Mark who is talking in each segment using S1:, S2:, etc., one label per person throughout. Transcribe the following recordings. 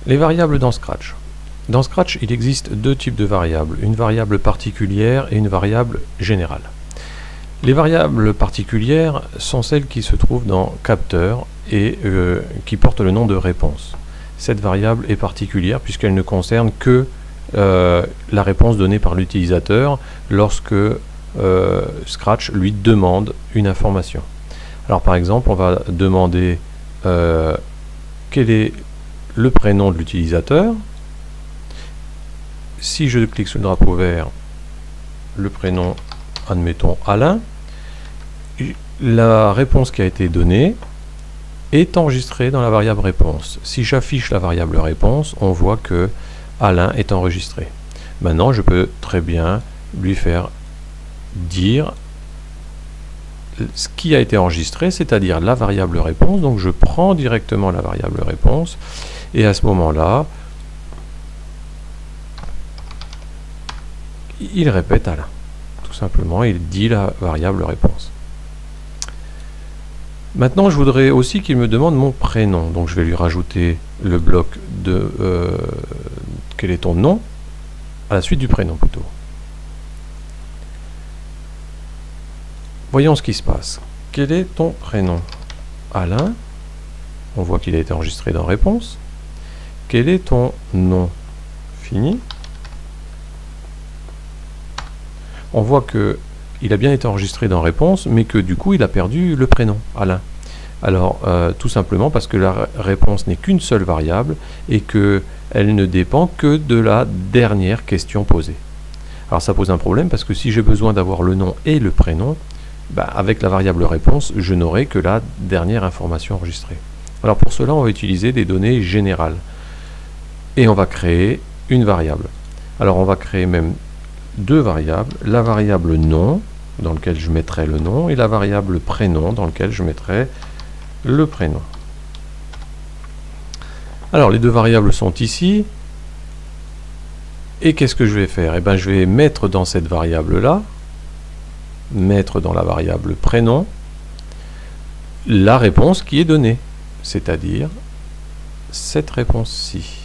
S1: Les variables dans Scratch. Dans Scratch, il existe deux types de variables, une variable particulière et une variable générale. Les variables particulières sont celles qui se trouvent dans capteur et qui portent le nom de réponse. Cette variable est particulière puisqu'elle ne concerne que la réponse donnée par l'utilisateur lorsque Scratch lui demande une information. Alors par exemple, on va demander quel est le prénom de l'utilisateur. Si je clique sur le drapeau vert, le prénom, admettons Alain, la réponse qui a été donnée est enregistrée dans la variable réponse. Si j'affiche la variable réponse, on voit que Alain est enregistré. Maintenant, je peux très bien lui faire dire ce qui a été enregistré, c'est-à-dire la variable réponse. Donc je prends directement la variable réponse et à ce moment-là, il répète Alain. Tout simplement, il dit la variable réponse. Maintenant, je voudrais aussi qu'il me demande mon prénom. Donc je vais lui rajouter le bloc de quel est ton nom, à la suite du prénom plutôt. Voyons ce qui se passe. Quel est ton prénom? Alain. On voit qu'il a été enregistré dans réponse. Quel est ton nom? Fini. On voit que il a bien été enregistré dans réponse, mais que du coup il a perdu le prénom, Alain. Alors tout simplement parce que la réponse n'est qu'une seule variable et qu'elle ne dépend que de la dernière question posée. Alors ça pose un problème parce que si j'ai besoin d'avoir le nom et le prénom, avec la variable réponse, je n'aurai que la dernière information enregistrée. Alors pour cela, on va utiliser des données générales. Et on va créer une variable. Alors on va créer même deux variables, la variable nom, dans laquelle je mettrai le nom, et la variable prénom, dans laquelle je mettrai le prénom. Alors les deux variables sont ici. Et qu'est-ce que je vais faire? Je vais mettre dans cette variable-là, mettre dans la variable prénom, la réponse qui est donnée, c'est-à-dire cette réponse-ci.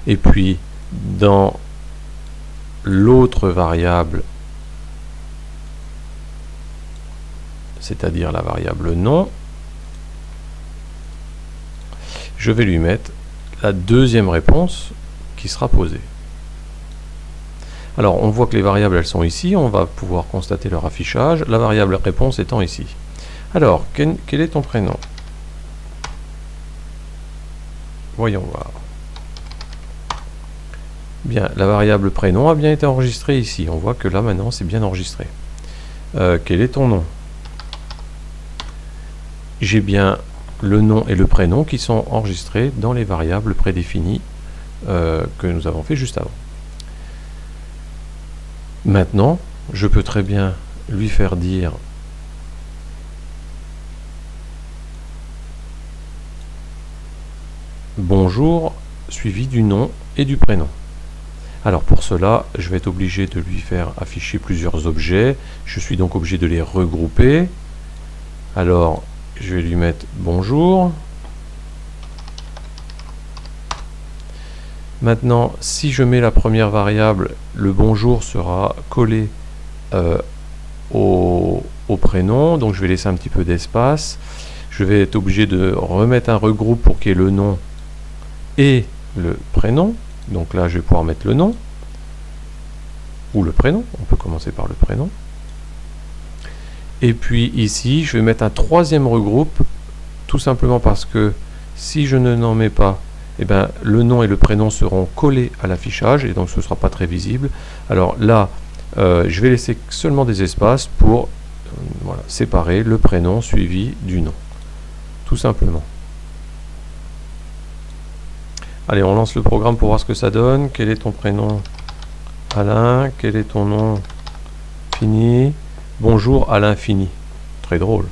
S1: Et puis, dans l'autre variable, c'est-à-dire la variable nom, je vais lui mettre la deuxième réponse qui sera posée. Alors, on voit que les variables, elles sont ici. On va pouvoir constater leur affichage. La variable réponse étant ici. Alors, quel est ton prénom? Voyons voir. Bien, la variable prénom a bien été enregistrée ici. On voit que là, maintenant, c'est bien enregistré. Quel est ton nom? J'ai bien le nom et le prénom qui sont enregistrés dans les variables prédéfinies que nous avons fait juste avant. Maintenant, je peux très bien lui faire dire bonjour suivi du nom et du prénom. Alors pour cela, je vais être obligé de lui faire afficher plusieurs objets. Je suis donc obligé de les regrouper. Alors, je vais lui mettre bonjour. Maintenant, si je mets la première variable, le bonjour sera collé au prénom. Donc je vais laisser un petit peu d'espace. Je vais être obligé de remettre un regroupe pour qu'il y ait le nom et le prénom. Donc là, je vais pouvoir mettre le nom ou le prénom. On peut commencer par le prénom. Et puis ici, je vais mettre un troisième regroupe, tout simplement parce que si je n'en mets pas, le nom et le prénom seront collés à l'affichage et donc ce ne sera pas très visible. Alors là, je vais laisser seulement des espaces pour séparer le prénom suivi du nom. Tout simplement. Allez, on lance le programme pour voir ce que ça donne. Quel est ton prénom? Alain. Quel est ton nom? Fini. Bonjour Alain Fini. Très drôle.